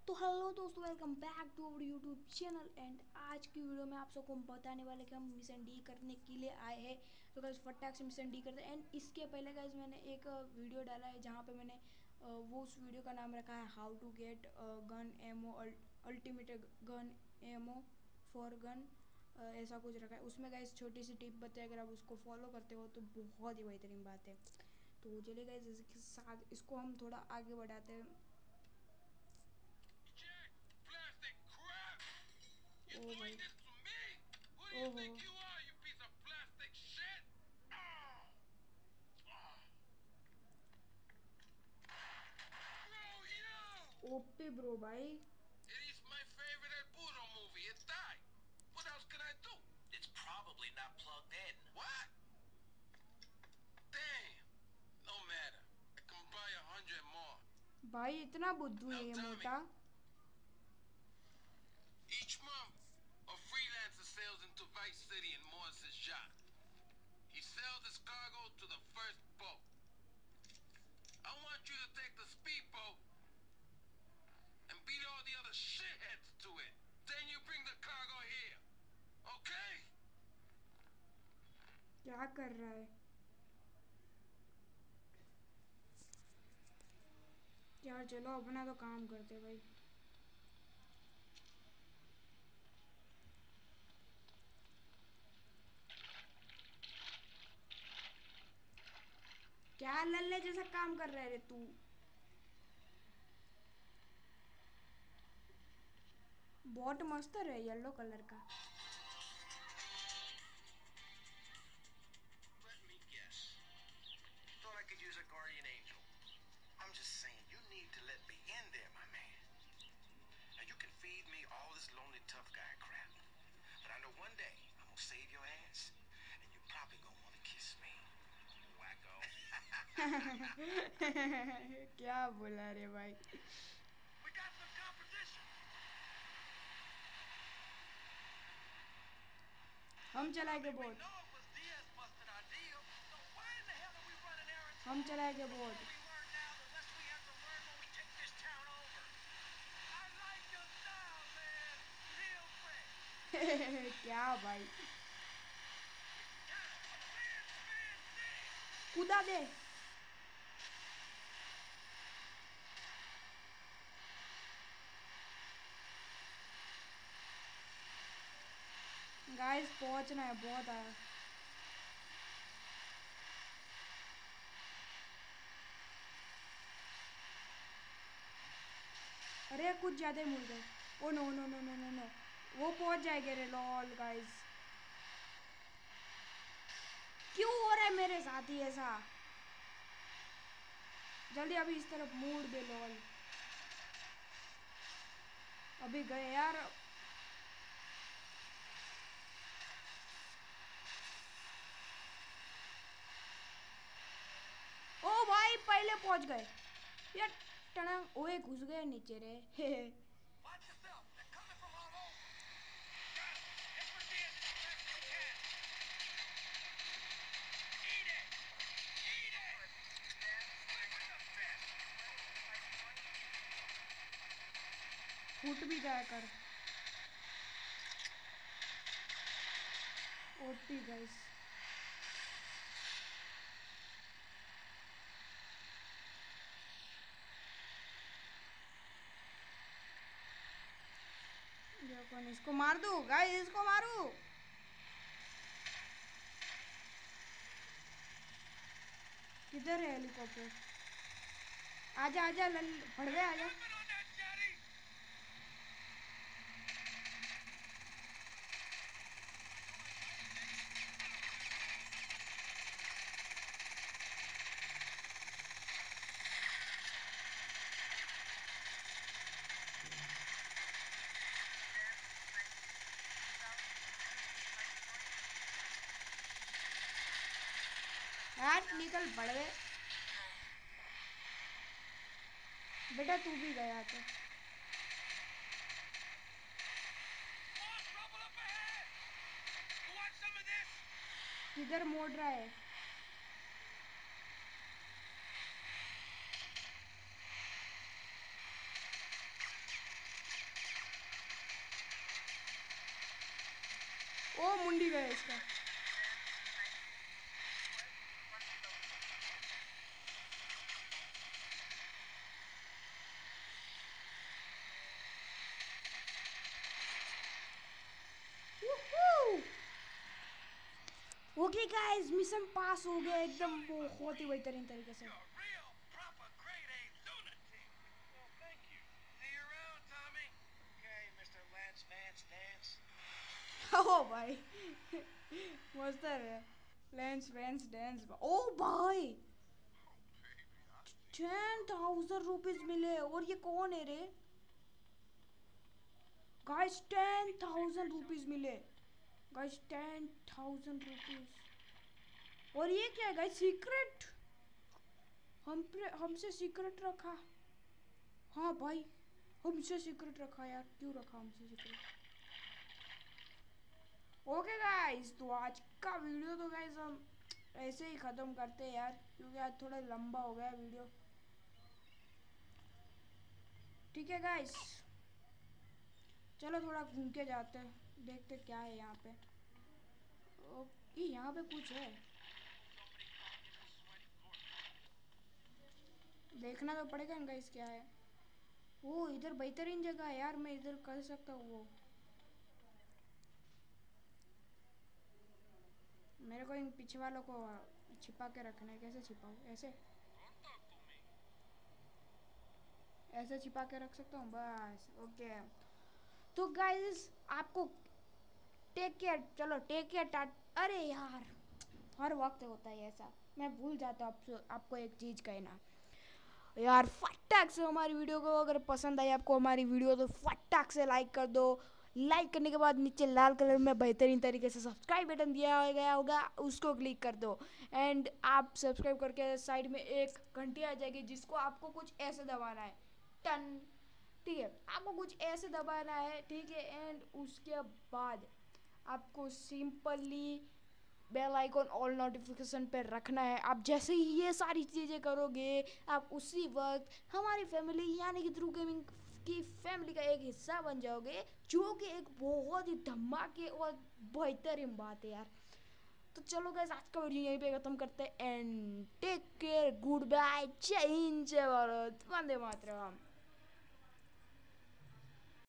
तो हेलो दोस्तों, welcome back to our YouTube channel. And आज की वीडियो में आप सबको बताने वाले कि हम मिशन डी करने के लिए आए हैं। तो गाइस फटाक से मिशन डी करते हैं। एंड इसके पहले गाइस मैंने एक वीडियो डाला है जहाँ पे मैंने वो उस वीडियो का नाम रखा है how to get gun ammo ultimate gun ammo for gun, ऐसा कुछ रखा है। उसमें गाइस छोटी सी टिप बताया, अगर आप उसको फॉलो करते हो तो बहुत ही बेहतरीन बात है। तो चलिए गाइस इसके साथ इसको हम थोड़ा आगे बढ़ाते हैं। Jack, plastic crap! You're oh doing भाई, this to me? Who do you ओहो, think you are, you piece of plastic shit? Oh, oh. Bro, you! OP bro भाई। It is my favorite El Burro movie. It died. What else can I do? It's probably not plugged in. What? Damn. No matter. I can buy 100 more. भाई इतना बुद्धू है Now ये tell me. मोटा। Each month, a freelancer sails into Vice City in Morris's yacht. He sells his cargo to the first boat. I want you to take the speedboat and beat all the other shitheads to it. Then you bring the cargo here. Okay? क्या कर रहा है यार? चलो अपना तो काम करते भाई। क्या लल्ले जैसा काम कर रहा है रे तू? बहुत मस्त है येलो कलर का। Let me guess. Thought I could use a guardian angel. I'm just saying, you need to let me in there, my man. Now you can feed me all this lonely tough guy crap. But I know one day I'm gonna save your ass, and you're probably gonna want to kiss me. Wacko. क्या बोला रे भाई? We got some competition. हम Well, I चलाएंगे mean, we boat. know it was Diaz busted our deal. So why in the hell are we running errands for हम all चलाएंगे the boat. more we learn now, the less we have to learn when we take this town over. I like your style, man. Real fresh. क्या भाई? Spin, spin, spin. कूदा दे। Guys पहुंचना है, बहुत आया। अरे कुछ ज़्यादा ही मुड़ गए। Oh no no no no no no, वो पहुंच जाएंगे रे लॉल गाइस। क्यों हो रहा है मेरे साथ ही ऐसा? जल्दी अभी इस तरफ मोड़ दे लॉल। अभी गए यार। ओ भाई पहले पहुंच गए यार। टणंग ओए घुस गए नीचे रे। Watch yourself. They're coming from all over. Got him. Hit for Diaz as fast as you can. Eat it. Eat it. Stick with the fish. फूट भी जाया कर। OP guys. देखो इसको मार दूँ गाइस, इसको मारूँ। किधर है हेलीकॉप्टर? आजा आजा फट गया, They're आजा। jumping on that jetty. यार निकल पड़ गए। बेटा तू भी गया तो। More trouble up ahead. You want some of this? किधर मोड़ रहा है? ओ मुंडी गया इसका। ओके गाइस, मिशन पास हो गया एकदम बहुत ही बेहतरीन तरीके से। ओ भाई मस्त है लैंस वैंस डांस। ओ भाई 10,000 रुपीज मिले। और ये कौन है रे गाइस? 10,000 रुपीज मिले गाइस, 10,000 रुपीज। और ये क्या है गाइस? सीक्रेट। हमसे सीक्रेट रखा। हाँ भाई हमसे सीक्रेट रखा यार, क्यों रखा हमसे सीक्रेट? ओके गाइस, तो आज का वीडियो तो गाइस हम ऐसे ही ख़त्म करते हैं यार, क्योंकि आज थोड़ा लंबा हो गया वीडियो। ठीक है गाइस, चलो थोड़ा घूम के जाते हैं, देखते क्या है यहाँ पे। ओके यहाँ पे कुछ है, देखना तो पड़ेगा ना गाइस क्या है। वो इधर बेहतरीन जगह है यार, मैं इधर कर सकता हूँ। वो मेरे को इन पीछे वालों को छिपा के रखना है। कैसे छिपाऊँ? ऐसे ऐसे छिपा के रख सकता हूँ बस। ओके तो गाइस आपको टेक केयर, चलो टेक केयर टाट। अरे यार हर वक्त होता है ऐसा, मैं भूल जाता हूँ आपको एक चीज़ कहना यार। फटाक से हमारी वीडियो को अगर पसंद आई आपको हमारी वीडियो, तो फटाक से लाइक कर दो। लाइक करने के बाद नीचे लाल कलर में बेहतरीन तरीके से सब्सक्राइब बटन दिया गया होगा, उसको क्लिक कर दो। एंड आप सब्सक्राइब करके साइड में एक घंटी आ जाएगी, जिसको आपको कुछ ऐसे दबाना है, टन। ठीक है, आपको कुछ ऐसे दबाना है, ठीक है। एंड उसके बाद आपको simply bell icon all notification पे रखना है। आप जैसे ही ये सारी चीज़ें करोगे, आप उसी वक्त हमारी फैमिली यानी कि ध्रुव गेमिंग की फैमिली का एक हिस्सा बन जाओगे, जो कि एक बहुत ही धमाके और बेहतरीन बात है यार। तो चलो गाइस, आज का वीडियो यहीं पे खत्म करते हैं। And take care, good bye, जय हिंद, जय भारत, वंदे मातरम।